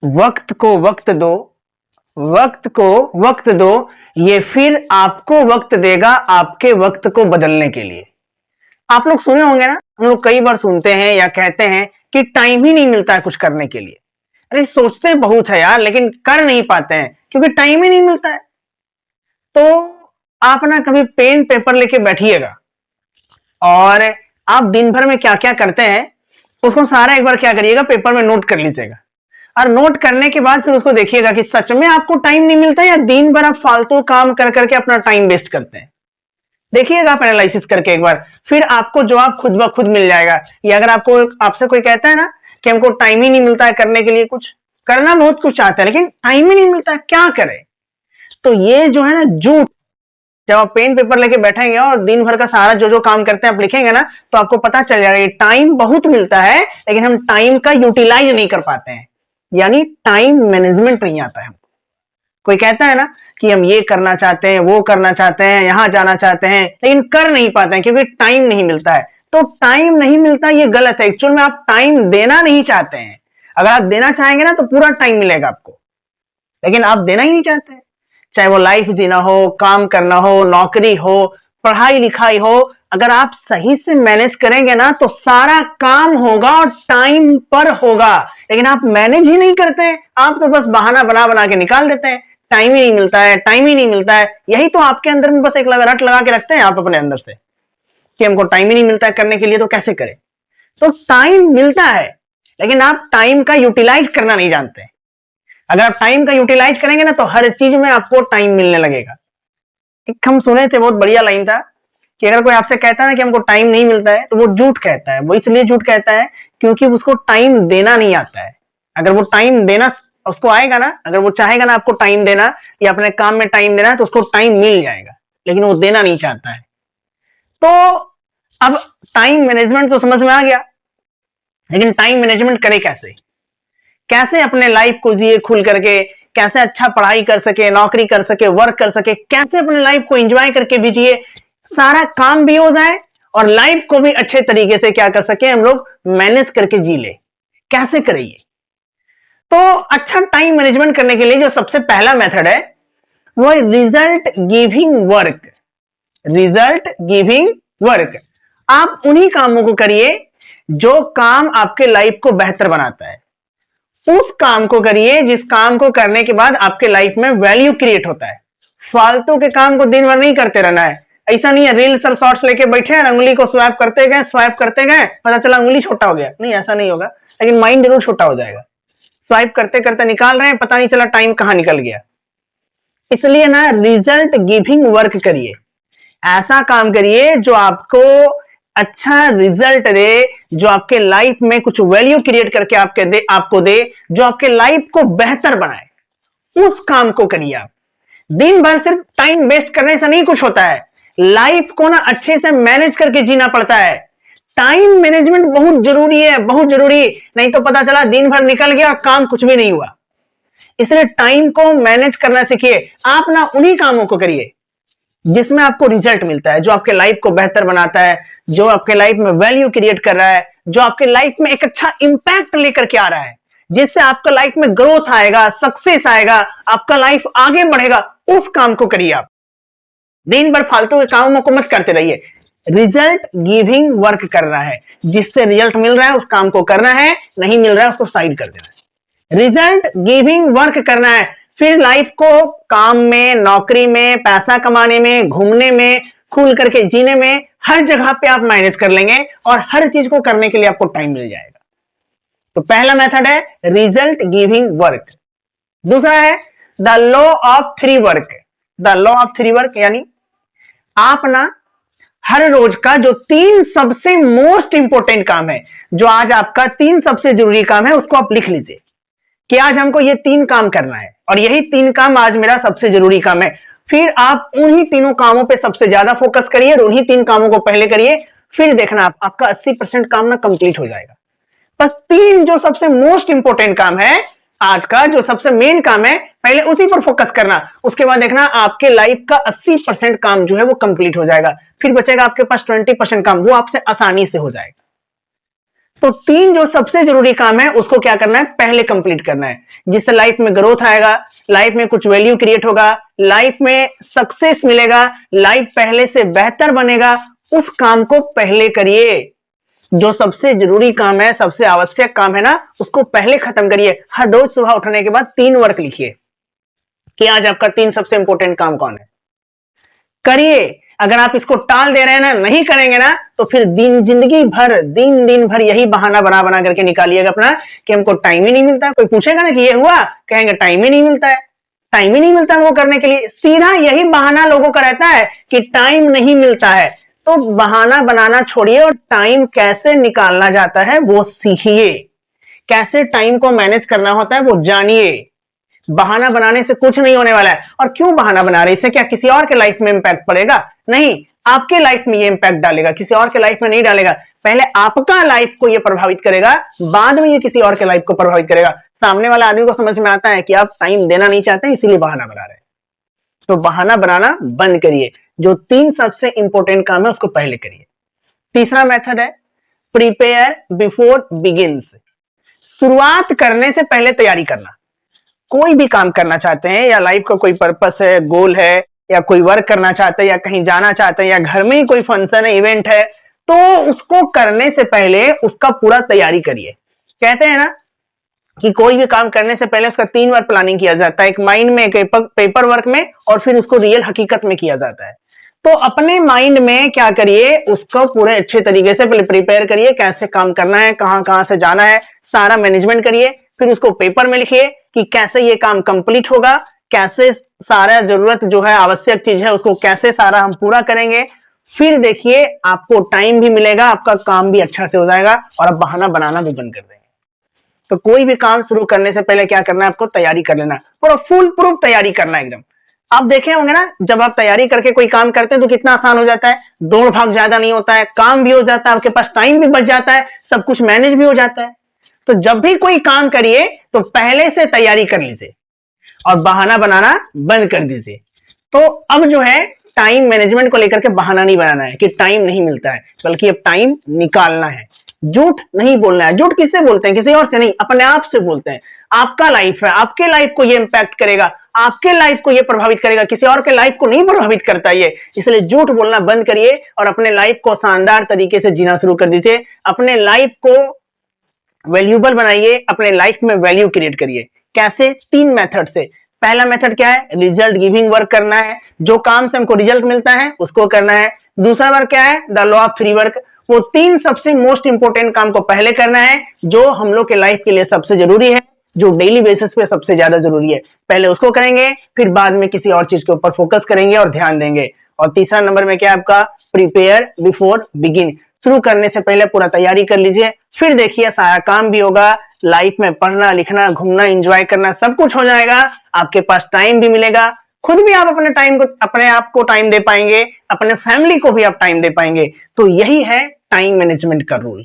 वक्त को वक्त दो, वक्त को वक्त दो, ये फिर आपको वक्त देगा आपके वक्त को बदलने के लिए। आप लोग सुने होंगे ना, हम लोग कई बार सुनते हैं या कहते हैं कि टाइम ही नहीं मिलता है कुछ करने के लिए। अरे सोचते बहुत है यार, लेकिन कर नहीं पाते हैं क्योंकि टाइम ही नहीं मिलता है। तो आप ना कभी पेन पेपर लेके बैठिएगा और आप दिन भर में क्या क्या करते हैं उसको सारा एक बार क्या करिएगा, पेपर में नोट कर लीजिएगा। और नोट करने के बाद फिर उसको देखिएगा कि सच में आपको टाइम नहीं मिलता या दिन भर आप फालतू काम कर करके अपना टाइम वेस्ट करते हैं। देखिएगा आप एनालिसिस करके एक बार, फिर आपको जवाब खुद ब खुद मिल जाएगा। या अगर आपको आपसे कोई कहता है ना कि हमको टाइम ही नहीं मिलता है करने के लिए, कुछ करना बहुत कुछ चाहते हैं लेकिन टाइम ही नहीं मिलता है, क्या करें? तो ये जो है ना झूठ। जब आप पेन पेपर लेके बैठेंगे और दिन भर का सारा जो जो काम करते हैं आप लिखेंगे ना, तो आपको पता चल जाएगा टाइम बहुत मिलता है लेकिन हम टाइम का यूटिलाइज नहीं कर पाते हैं, यानी टाइम मैनेजमेंट नहीं आता है। कोई कहता है ना कि हम ये करना चाहते हैं, वो करना चाहते हैं, यहां जाना चाहते हैं, लेकिन कर नहीं पाते हैं क्योंकि टाइम नहीं मिलता है। तो टाइम नहीं मिलता ये गलत है, एक्चुअल में आप टाइम देना नहीं चाहते हैं। अगर आप देना चाहेंगे ना तो पूरा टाइम मिलेगा आपको, लेकिन आप देना ही नहीं चाहते हैं। चाहे वो लाइफ जीना हो, काम करना हो, नौकरी हो, पढ़ाई लिखाई हो, अगर आप सही से मैनेज करेंगे ना तो सारा काम होगा और टाइम पर होगा। लेकिन आप मैनेज ही नहीं करते हैं, आप तो बस बहाना बना बना के निकाल देते हैं, टाइम ही नहीं मिलता है, टाइम ही नहीं मिलता है। यही तो आपके अंदर में बस एक रट लगा के रखते हैं आप अपने अंदर से कि हमको टाइम ही नहीं मिलता है करने के लिए, तो कैसे करें? तो टाइम मिलता है लेकिन आप टाइम का यूटिलाइज करना नहीं जानते। अगर आप टाइम का यूटिलाइज करेंगे ना तो हर चीज में आपको टाइम मिलने लगेगा। एक हम सुने थे, बहुत बढ़िया लाइन था कि अगर कोई आपसे कहता है ना कि हमको टाइम नहीं मिलता है तो वो झूठ कहता है। वो इसलिए झूठ कहता है क्योंकि उसको टाइम देना नहीं आता है। अगर वो टाइम देना उसको आएगा ना, अगर वो चाहेगा ना आपको टाइम देना या अपने काम में टाइम देना, तो उसको टाइम मिल जाएगा, लेकिन वो देना नहीं चाहता है। तो अब टाइम मैनेजमेंट तो समझ में आ गया, लेकिन टाइम मैनेजमेंट करे कैसे? कैसे अपने लाइफ को जिए खुल करके, कैसे अच्छा पढ़ाई कर सके, नौकरी कर सके, वर्क कर सके, कैसे अपने लाइफ को एंजॉय करके भी जिए, सारा काम भी हो जाए और लाइफ को भी अच्छे तरीके से क्या कर सके हम लोग मैनेज करके जी ले। कैसे करिए? तो अच्छा टाइम मैनेजमेंट करने के लिए जो सबसे पहला मेथड है वो है result giving work. Result giving work. आप उन्हीं कामों को करिए जो काम आपके लाइफ को बेहतर बनाता है। उस काम को करिए जिस काम को करने के बाद आपके लाइफ में वैल्यू क्रिएट होता है। फालतू के काम को दिन भर नहीं करते रहना है। ऐसा नहीं है रील्स और शॉर्ट्स लेके बैठे हैं, उंगली को स्वाइप करते गए, पता चला उंगली छोटा हो गया। नहीं, ऐसा नहीं होगा, लेकिन माइंड जरूर छोटा हो जाएगा। स्वाइप करते करते निकाल रहे हैं, पता नहीं चला टाइम कहां निकल गया। इसलिए ना रिजल्ट गिविंग वर्क करिए। ऐसा काम करिए जो आपको अच्छा रिजल्ट दे, जो आपके लाइफ में कुछ वैल्यू क्रिएट करके आपको दे, जो आपके लाइफ को बेहतर बनाए। उस काम को करिए आप। दिन भर सिर्फ टाइम वेस्ट करने से नहीं कुछ होता है, लाइफ को ना अच्छे से मैनेज करके जीना पड़ता है। टाइम मैनेजमेंट बहुत जरूरी है, बहुत जरूरी। नहीं तो पता चला दिन भर निकल गया, काम कुछ भी नहीं हुआ। इसलिए टाइम को मैनेज करना सीखिए। आप ना उन्हीं कामों को करिए जिसमें आपको रिजल्ट मिलता है, जो आपके लाइफ को बेहतर बनाता है, जो आपके लाइफ में वैल्यू क्रिएट कर रहा है, जो आपके लाइफ में एक अच्छा इंपैक्ट लेकर के आ रहा है, जिससे आपका लाइफ में ग्रोथ आएगा, सक्सेस आएगा, आपका लाइफ आगे बढ़ेगा। उस काम को करिए आप। दिन भर फालतू के कामों को मत करते रहिए। रिजल्ट गिविंग वर्क करना है, जिससे रिजल्ट मिल रहा है उस काम को करना है, नहीं मिल रहा है उसको साइड कर देना है। रिजल्ट गिविंग वर्क करना है, फिर लाइफ को काम में, नौकरी में, पैसा कमाने में, घूमने में, खुल करके जीने में, हर जगह पे आप मैनेज कर लेंगे और हर चीज को करने के लिए आपको टाइम मिल जाएगा। तो पहला मेथड है रिजल्ट गिविंग वर्क। दूसरा है the law of three work. The law of three work यानी आप ना हर रोज का जो 3 सबसे मोस्ट इंपोर्टेंट काम है, जो आज आपका 3 सबसे जरूरी काम है, उसको आप लिख लीजिए कि आज हमको ये 3 काम करना है और यही 3 काम आज मेरा सबसे जरूरी काम है। फिर आप उन्हीं तीनों कामों पे सबसे ज्यादा फोकस करिए और उन्हीं 3 कामों को पहले करिए। फिर देखना आपका 80% काम ना कंप्लीट हो जाएगा। बस 3 जो सबसे मोस्ट इंपोर्टेंट काम है आज का, जो सबसे मेन काम है, पहले उसी पर फोकस करना। उसके बाद देखना आपके लाइफ का 80% काम जो है वो कंप्लीट हो जाएगा। फिर बचेगा आपके पास 20% काम, वो आपसे आसानी से हो जाएगा। तो 3 जो सबसे जरूरी काम है उसको क्या करना है, पहले कंप्लीट करना है, जिससे लाइफ में ग्रोथ आएगा, लाइफ में कुछ वैल्यू क्रिएट होगा, लाइफ में सक्सेस मिलेगा, लाइफ पहले से बेहतर बनेगा। उस काम को पहले करिए। जो सबसे जरूरी काम है, सबसे आवश्यक काम है ना, उसको पहले खत्म करिए। हर रोज सुबह उठने के बाद 3 वर्क लिखिए कि आज आपका 3 सबसे इंपॉर्टेंट काम कौन है, करिए। अगर आप इसको टाल दे रहे हैं ना, नहीं करेंगे ना, तो फिर जिंदगी भर दिन भर यही बहाना बना बना करके निकालिएगा अपना कि हमको टाइम ही नहीं मिलता। कोई पूछेगा ना कि ये हुआ, कहेंगे टाइम ही नहीं मिलता है, टाइम ही नहीं मिलता वो करने के लिए। सीधा यही बहाना लोगों का रहता है कि टाइम नहीं मिलता है। तो बहाना बनाना छोड़िए और टाइम कैसे निकालना जाता है वो सीखिए, कैसे टाइम को मैनेज करना होता है वो जानिए। बहाना बनाने से कुछ नहीं होने वाला है। और क्यों बहाना बना रहे, इससे क्या किसी और के लाइफ में इंपैक्ट पड़ेगा? नहीं, आपके लाइफ में ये इंपैक्ट डालेगा, किसी और के लाइफ में नहीं डालेगा। पहले आपका लाइफ को ये प्रभावित करेगा, बाद में ये किसी और के लाइफ को प्रभावित करेगा। सामने वाला आदमी को समझ में आता है कि आप टाइम देना नहीं चाहते, इसीलिए बहाना बना रहे हैं। तो बहाना बनाना बंद करिए। जो 3 सबसे इंपॉर्टेंट काम है उसको पहले करिए। तीसरा मेथड है प्रिपेयर बिफोर बिगिंस। शुरुआत करने से पहले तैयारी करना। कोई भी काम करना चाहते हैं या लाइफ का कोई पर्पस है, गोल है, या कोई वर्क करना चाहते हैं, या कहीं जाना चाहते हैं, या घर में ही कोई फंक्शन है, इवेंट है, तो उसको करने से पहले उसका पूरा तैयारी करिए। कहते हैं ना कि कोई भी काम करने से पहले उसका 3 बार प्लानिंग किया जाता है, एक माइंड में, एक पेपर वर्क में, और फिर उसको रियल हकीकत में किया जाता है। तो अपने माइंड में क्या करिए, उसको पूरे अच्छे तरीके से पहले प्रिपेयर करिए, कैसे काम करना है, कहां कहां से जाना है, सारा मैनेजमेंट करिए। फिर उसको पेपर में लिखिए कि कैसे ये काम कंप्लीट होगा, कैसे सारा जरूरत जो है, आवश्यक चीज है, उसको कैसे सारा हम पूरा करेंगे। फिर देखिए आपको टाइम भी मिलेगा, आपका काम भी अच्छा से हो जाएगा और आप बहाना बनाना भी बंद कर देंगे। तो कोई भी काम शुरू करने से पहले क्या करना है, आपको तैयारी कर लेना, पूरा फुल प्रूफ तैयारी करना एकदम। आप देखे होंगे ना, जब आप तैयारी करके कोई काम करते हैं तो कितना आसान हो जाता है, दौड़ भाग ज्यादा नहीं होता है, काम भी हो जाता है, आपके पास टाइम भी बच जाता है, सब कुछ मैनेज भी हो जाता है। तो जब भी कोई काम करिए तो पहले से तैयारी कर लीजिए और बहाना बनाना बंद कर दीजिए। तो अब जो है टाइम मैनेजमेंट को लेकर के बहाना नहीं बनाना है कि टाइम नहीं मिलता है, बल्कि अब टाइम निकालना है। झूठ नहीं बोलना है। झूठ किससे बोलते हैं? किसी और से नहीं, अपने आप से बोलते हैं। आपका लाइफ है, आपके लाइफ को ये इंपैक्ट करेगा, आपके लाइफ को ये प्रभावित करेगा, किसी और के लाइफ को नहीं प्रभावित करता ये। इसलिए झूठ बोलना बंद करिए और अपने लाइफ को शानदार तरीके से जीना शुरू कर दीजिए। अपने लाइफ को वैल्यूबल बनाइए, अपने लाइफ में वैल्यू क्रिएट करिए। कैसे? 3 मेथड से। पहला मेथड क्या है? रिजल्ट गिविंग वर्क करना है। जो काम से हमको रिजल्ट मिलता है उसको करना है। दूसरा वर्क क्या है? The law of 3 work. वो 3 सबसे मोस्ट इंपोर्टेंट काम को पहले करना है, जो हम लोग के लाइफ के लिए सबसे जरूरी है, जो डेली बेसिस पे सबसे ज्यादा जरूरी है। पहले उसको करेंगे, फिर बाद में किसी और चीज के ऊपर फोकस करेंगे और ध्यान देंगे। और तीसरा नंबर में क्या है आपका? Prepare before begin. शुरू करने से पहले पूरा तैयारी कर लीजिए, फिर देखिए सारा काम भी होगा। लाइफ में पढ़ना, लिखना, घूमना, एंजॉय करना सब कुछ हो जाएगा। आपके पास टाइम भी मिलेगा, खुद भी आप अपने टाइम को, अपने आप को टाइम दे पाएंगे, अपने फैमिली को भी आप टाइम दे पाएंगे। तो यही है टाइम मैनेजमेंट का रूल।